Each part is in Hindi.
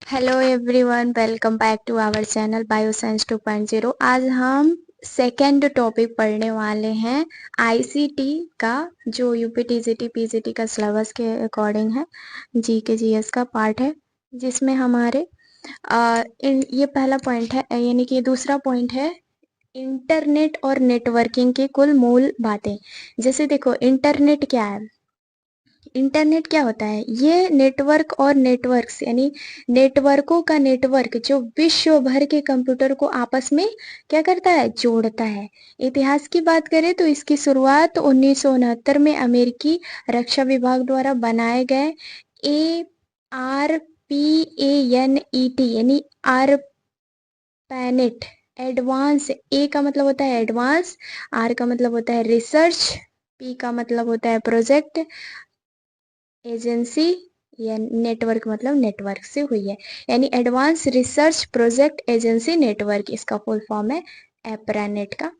Hello everyone, welcome back to our channel bioscience 2.0। आज हम सेकेंड टॉपिक पढ़ने वाले हैं आईसीटी का, जो यूपी टीजीटी पीजीटी का सिलेबस के अकॉर्डिंग है। जी के जीएस का पार्ट है, जिसमें हमारे ये पहला पॉइंट है, यानी कि दूसरा पॉइंट है इंटरनेट और नेटवर्किंग की कुल मूल बातें। जैसे देखो, इंटरनेट क्या है। इंटरनेट क्या होता है? ये नेटवर्क और नेटवर्क्स यानी नेटवर्कों का नेटवर्क जो विश्व भर के कंप्यूटर को आपस में क्या करता है, जोड़ता है। इतिहास की बात करें तो इसकी शुरुआत 1969 में अमेरिकी रक्षा विभाग द्वारा बनाए गए ARPANET यानी ARPANET एडवांस। ए का मतलब होता है एडवांस, आर का मतलब होता है रिसर्च, पी का मतलब होता है प्रोजेक्ट एजेंसी, या नेटवर्क मतलब नेटवर्क से हुई है, यानी advance research project agency network, इसका फुल फॉर्म है एप्रानेट का।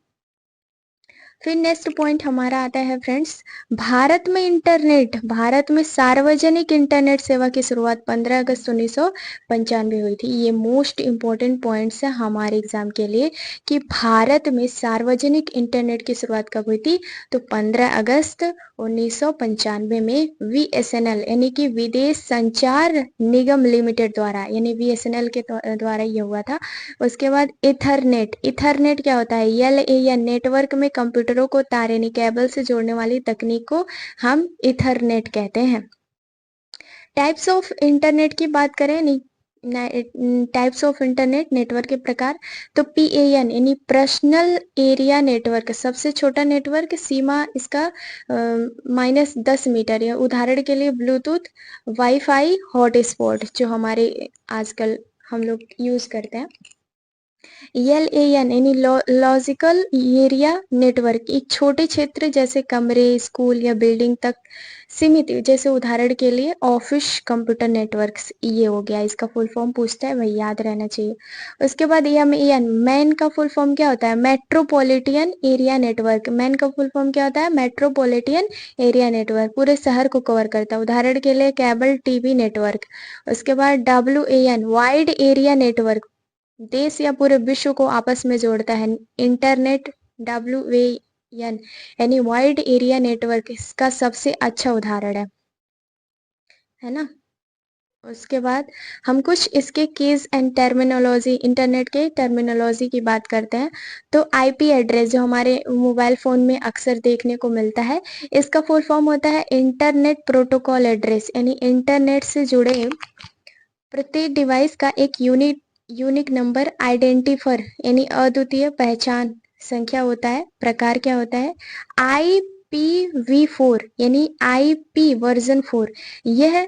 फिर नेक्स्ट पॉइंट हमारा आता है फ्रेंड्स, भारत में इंटरनेट, भारत में सार्वजनिक इंटरनेट सेवा की शुरुआत 15 अगस्त 1995 हुई थी। ये मोस्ट इंपॉर्टेंट पॉइंट्स है हमारे एग्जाम के लिए कि भारत में सार्वजनिक इंटरनेट की शुरुआत कब हुई थी, तो 15 अगस्त 1995 में VSNL यानी कि विदेश संचार निगम लिमिटेड द्वारा, यानी VSNL के द्वारा ये हुआ था। उसके बाद इथरनेट, इथरनेट क्या होता है? या नेटवर्क में कंप्यूटरों को तार यानी केबल से जोड़ने वाली तकनीक को हम इथरनेट कहते हैं। टाइप्स ऑफ इंटरनेट की बात करें, नहीं टाइप्स ऑफ इंटरनेट नेटवर्क के प्रकार, तो PAN यानी पर्सनल एरिया नेटवर्क, सबसे छोटा नेटवर्क, सीमा इसका -10 मीटर, या उदाहरण के लिए ब्लूटूथ, वाईफाई, हॉटस्पॉट जो हमारे आजकल हम लोग यूज करते हैं। LAN यानी लॉजिकल एरिया नेटवर्क, एक छोटे क्षेत्र जैसे कमरे, स्कूल या बिल्डिंग तक सीमित, जैसे उदाहरण के लिए ऑफिस कंप्यूटर नेटवर्क्स, ये हो गया। इसका फुल फॉर्म पूछता है, वही याद रहना चाहिए। उसके बाद MEN, मैन का फुल फॉर्म क्या होता है? Metropolitan area network. मैन का फुल फॉर्म क्या होता है? मेट्रोपॉलिटन एरिया नेटवर्क, पूरे शहर को कवर करता है। उदाहरण के लिए केबल टीवी नेटवर्क। उसके बाद WAN, वाइड एरिया नेटवर्क, देश या पूरे विश्व को आपस में जोड़ता है। इंटरनेट WAN यानी वाइड एरिया नेटवर्क, इसका सबसे अच्छा उदाहरण है ना। उसके बाद हम कुछ इसके कीज एंड टर्मिनोलॉजी, इंटरनेट के टर्मिनोलॉजी की बात करते हैं। तो IP एड्रेस जो हमारे मोबाइल फोन में अक्सर देखने को मिलता है, इसका फुल फॉर्म होता है इंटरनेट प्रोटोकॉल एड्रेस, यानी इंटरनेट से जुड़े प्रत्येक डिवाइस का एक यूनिक नंबर आइडेंटिफर यानी अद्वितीय पहचान संख्या होता है। प्रकार क्या होता है? IPv4 यानी IP वर्जन 4, यह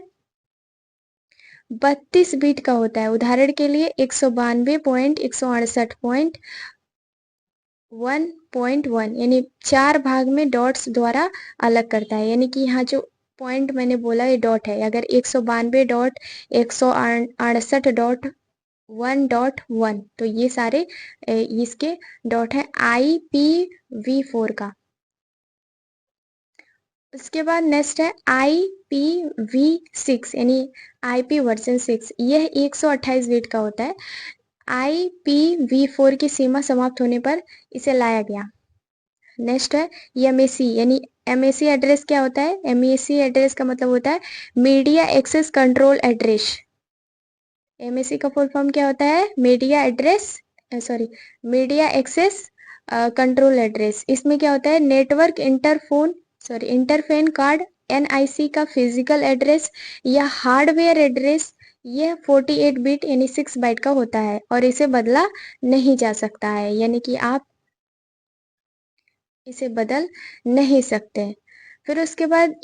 32 बिट का होता है। उदाहरण के लिए 192.168.1.1 यानी 4 भाग में डॉट्स द्वारा अलग करता है, यानी कि यहाँ जो पॉइंट मैंने बोला ये डॉट है। अगर 192.168.1.1, तो ये सारे इसके डॉट है IPv4 का। उसके बाद नेक्स्ट है IPv6 यानी IP वर्जन 6, यह 128 बिट का होता है। IPv4 की सीमा समाप्त होने पर इसे लाया गया। नेक्स्ट है MAC यानी MAC एड्रेस क्या होता है? MAC एड्रेस का मतलब होता है media access control address. MAC का फुल फॉर्म क्या होता है? Media access control address. इसमें क्या होता है? नेटवर्क इंटरफेन कार्ड NIC का फिजिकल एड्रेस या हार्डवेयर एड्रेस, यह 48 बिट यानी 6 बाइट का होता है और इसे बदला नहीं जा सकता है, यानी कि आप इसे बदल नहीं सकते। फिर उसके बाद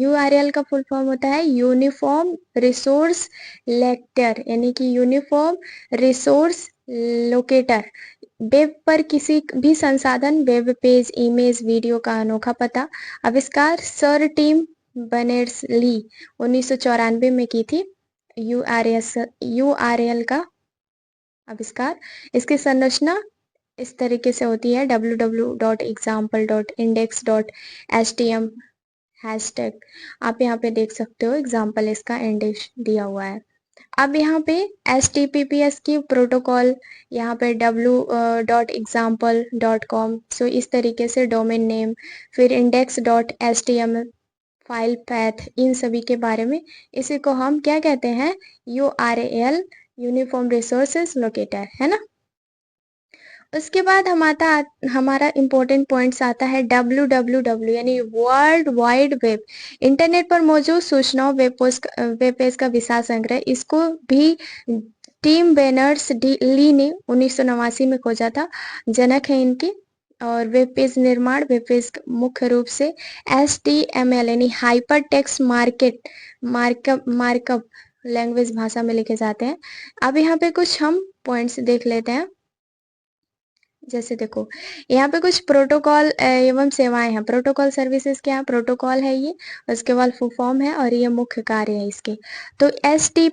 URL का फुल फॉर्म होता है यूनिफॉर्म रिसोर्स लेक्टर, यानी कि यूनिफॉर्म रिसोर्स लोकेटर। वेब पर किसी भी संसाधन, वेब पेज, इमेज, वीडियो का अनोखा पता। आविष्कार सर टिम बर्नर्स-ली 1994 में की थी URL का आविष्कार। इसकी संरचना इस तरीके से होती है www.example.index.html हैशटैग आप यहाँ पे देख सकते हो, एग्जाम्पल इसका इंडेक्स दिया हुआ है। अब यहाँ पे HTTPS की प्रोटोकॉल, यहाँ पे w.example.com, सो इस तरीके से डोमेन नेम, फिर index.html, फाइल पैथ, इन सभी के बारे में, इसी को हम क्या कहते हैं, URL, यूनिफॉर्म रिसोर्सेज लोकेटर, है ना। उसके बाद हमारा इंपॉर्टेंट पॉइंट्स आता है www यानी वर्ल्ड वाइड वेब, इंटरनेट पर मौजूद सूचनाओं, वेब पेज का विशाल संग्रह। इसको भी टीम बेनर्स ली ने 1989 में खोजा था, जनक है इनकी। और वेब पेज निर्माण, वेब पेज मुख्य रूप से HTML यानी हाइपर टेक्स्ट मार्कअप लैंग्वेज भाषा में लिखे जाते हैं। अब यहाँ पे कुछ हम पॉइंट्स देख लेते हैं। जैसे देखो, यहाँ पे कुछ प्रोटोकॉल एवं सेवाएं हैं। प्रोटोकॉल सर्विसेज क्या है, प्रोटोकॉल है ये, उसके बाद फुल फॉर्म है और ये मुख्य कार्य है इसके। तो एस टी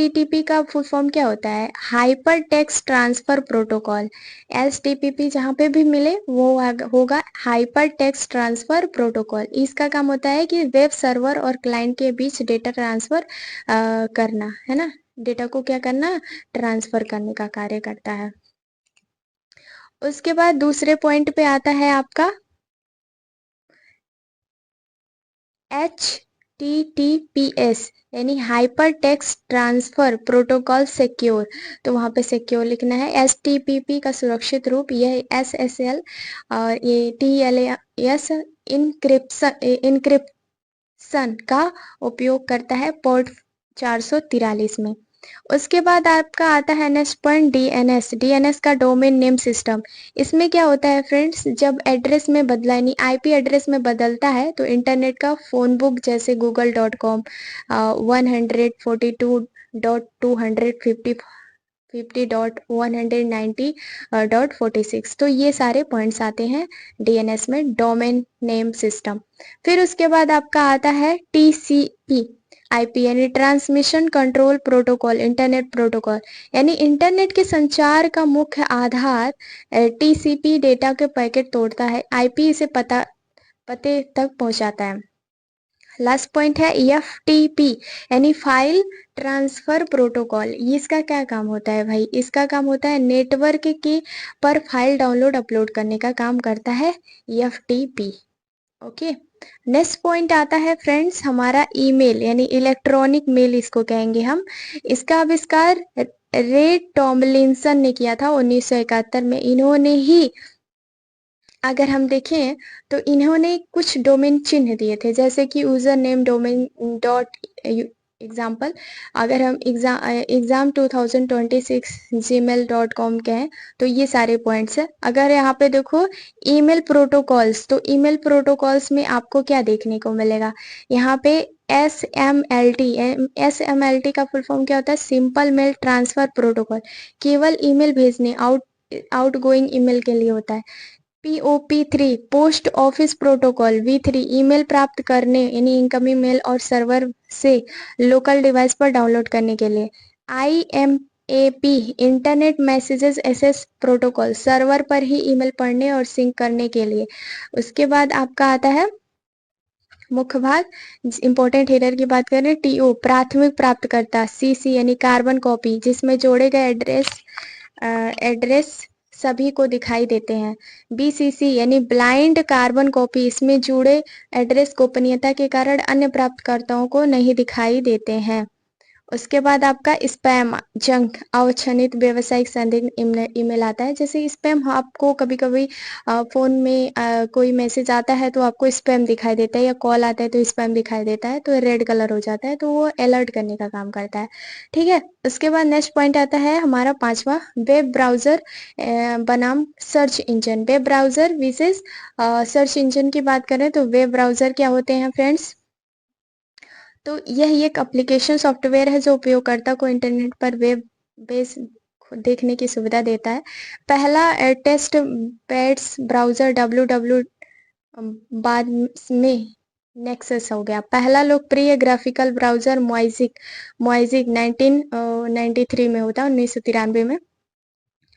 टी पी का फुल फॉर्म क्या होता है, hyper text transfer protocol. HTTP जहाँ पे भी मिले वो होगा हाइपर टेक्स्ट ट्रांसफर प्रोटोकॉल। इसका काम होता है कि वेब सर्वर और क्लाइंट के बीच डेटा ट्रांसफर करना, है ना, डेटा को क्या करना, ट्रांसफर करने का कार्य करता है। उसके बाद दूसरे पॉइंट पे आता है आपका HTTPS यानी hyper text transfer protocol secure. तो वहां पे सिक्योर लिखना है। HTTP का सुरक्षित रूप यह SSL और ये TLS इनक्रिप्शन का उपयोग करता है पोर्ट 443 में। उसके बाद आपका आता है नेक्स्ट पॉइंट DNS का डोमेन नेम सिस्टम। इसमें क्या होता है फ्रेंड्स, जब एड्रेस में बदला यानी IP एड्रेस में बदलता है तो इंटरनेट का फोन बुक जैसे google.com 142.250.190.46, तो ये सारे पॉइंट्स आते हैं DNS में, डोमेन नेम सिस्टम। फिर उसके बाद आपका आता है TCP IP यानी transmission control protocol, internet protocol, यानी इंटरनेट के संचार का मुख्य आधार TCP डेटा के पैकेट तोड़ता है, IP इसे पते तक पहुंचाता है। लास्ट पॉइंट है FTP यानी फाइल ट्रांसफर प्रोटोकॉल। इसका क्या काम होता है भाई, इसका काम होता है नेटवर्क के पर फाइल डाउनलोड अपलोड करने का काम करता है FTP। ओके, नेक्स्ट पॉइंट आता है फ्रेंड्स हमारा ईमेल यानी इलेक्ट्रॉनिक मेल इसको कहेंगे हम। इसका आविष्कार रे टॉमलिंसन ने किया था 1971 में। इन्होंने ही, अगर हम देखें तो इन्होंने कुछ डोमेन चिन्ह दिए थे, जैसे कि user name domain dot example. अगर हम एग्जाम 2026 gmail.com कहें तो ये सारे पॉइंट्स है। अगर यहाँ पे देखो ईमेल प्रोटोकॉल्स, तो ईमेल प्रोटोकॉल्स में आपको क्या देखने को मिलेगा, यहाँ पे SMLT का फुल फॉर्म क्या होता है, सिंपल मेल ट्रांसफर प्रोटोकॉल, केवल ईमेल भेजने आउटगोइंग ईमेल के लिए होता है। POP3 post office protocol. V3 email प्राप्त करने यानी इनकमिंग मेल और सर्वर से लोकल डिवाइस पर डाउनलोड करने के लिए। IMAP internet messages access protocol, server पर ही ईमेल पढ़ने और सिंक करने के लिए। उसके बाद आपका आता है मुख्य भाग, इंपॉर्टेंट हेडर की बात करें, TO प्राथमिक प्राप्तकर्ता, CC यानी कार्बन कॉपी जिसमें जोड़े गए एड्रेस सभी को दिखाई देते हैं। BCC यानी ब्लाइंड कार्बन कॉपी, इसमें जुड़े एड्रेस गोपनीयता के कारण अन्य प्राप्तकर्ताओं को नहीं दिखाई देते हैं। उसके बाद आपका स्पैम जंक अवांछित व्यावसायिक संदिग्ध ईमेल आता है। जैसे स्पैम, आपको कभी कभी फोन में कोई मैसेज आता है तो आपको स्पैम दिखाई देता है, या कॉल आता है तो स्पैम दिखाई देता है, तो रेड कलर हो जाता है, तो वो अलर्ट करने का काम करता है। ठीक है, उसके बाद नेक्स्ट पॉइंट आता है हमारा पांचवा, वेब ब्राउजर बनाम सर्च इंजन। वेब ब्राउजर विशेष सर्च इंजन की बात करें तो वेब ब्राउजर क्या होते हैं फ्रेंड्स, तो यह एक एप्लीकेशन सॉफ्टवेयर है जो उपयोगकर्ता को इंटरनेट पर वेब बेस देखने की सुविधा देता है। पहला टेस्ट बेड्स ब्राउजर www, बाद में नेक्सस हो गया। पहला लोकप्रिय ग्राफिकल ब्राउजर मोइजिक 1993 में होता है, 1993 में।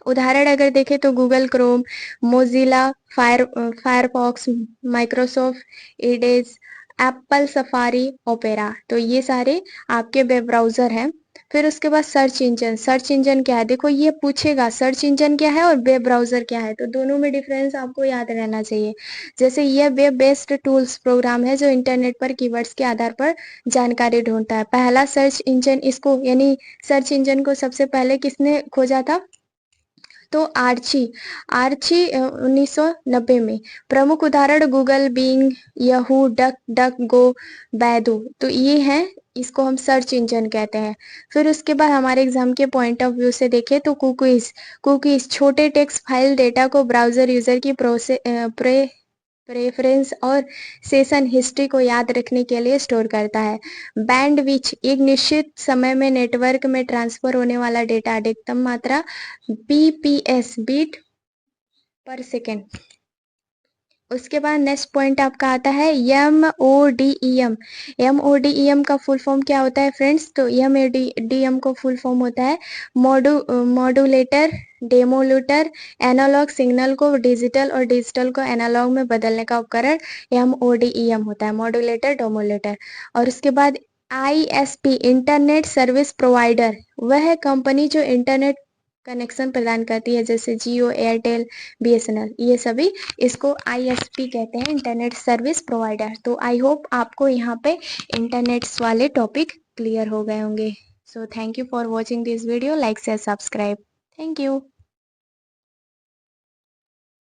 उदाहरण अगर देखें तो Google Chrome, Mozilla Firefox, Microsoft Edge, Apple Safari, Opera. तो ये सारे आपके वेब ब्राउजर हैं। फिर उसके बाद सर्च इंजन क्या है, देखो ये पूछेगा सर्च इंजन क्या है और वेब ब्राउजर क्या है, तो दोनों में डिफरेंस आपको याद रहना चाहिए। जैसे ये वेब बेस्ड टूल्स प्रोग्राम है जो इंटरनेट पर कीवर्ड्स के आधार पर जानकारी ढूंढता है। पहला सर्च इंजन इसको यानी सर्च इंजन को सबसे पहले किसने खोजा था, तो आर्ची आर्ची 1990 में। प्रमुख उदाहरण Google, Bing, Yahoo, DuckDuckGo, Baidu. तो ये हैं, इसको हम सर्च इंजन कहते हैं। फिर उसके बाद हमारे एग्जाम के पॉइंट ऑफ व्यू से देखें तो कुकीज छोटे टेक्स्ट फाइल डेटा को ब्राउजर यूजर की प्रेफरेंस और सेशन हिस्ट्री को याद रखने के लिए स्टोर करता है। बैंडविड्थ एक निश्चित समय में नेटवर्क में ट्रांसफर होने वाला डेटा, अधिकतम मात्रा बीपीएस, बीट पर सेकेंड। उसके बाद नेक्स्ट पॉइंट आपका आता है MODEM। MODEM का फुल फॉर्म क्या होता है फ्रेंड्स, तो MODEM को फुल फॉर्म होता है मॉड्यूलेटर डेमोलूटर, एनालॉग सिग्नल को डिजिटल और डिजिटल को एनालॉग में बदलने का उपकरण MODEM होता है, मॉड्यूलेटर डेमोलूटर। और उसके बाद ISP इंटरनेट सर्विस प्रोवाइडर, वह है कंपनी जो इंटरनेट कनेक्शन प्रदान करती है, जैसे जियो, एयरटेल, BSNL, ये सभी इसको ISP कहते हैं, इंटरनेट सर्विस प्रोवाइडर। तो आई होप आपको यहाँ पे इंटरनेट्स वाले टॉपिक क्लियर हो गए होंगे। So thank you for watching this video, like share subscribe, thank you.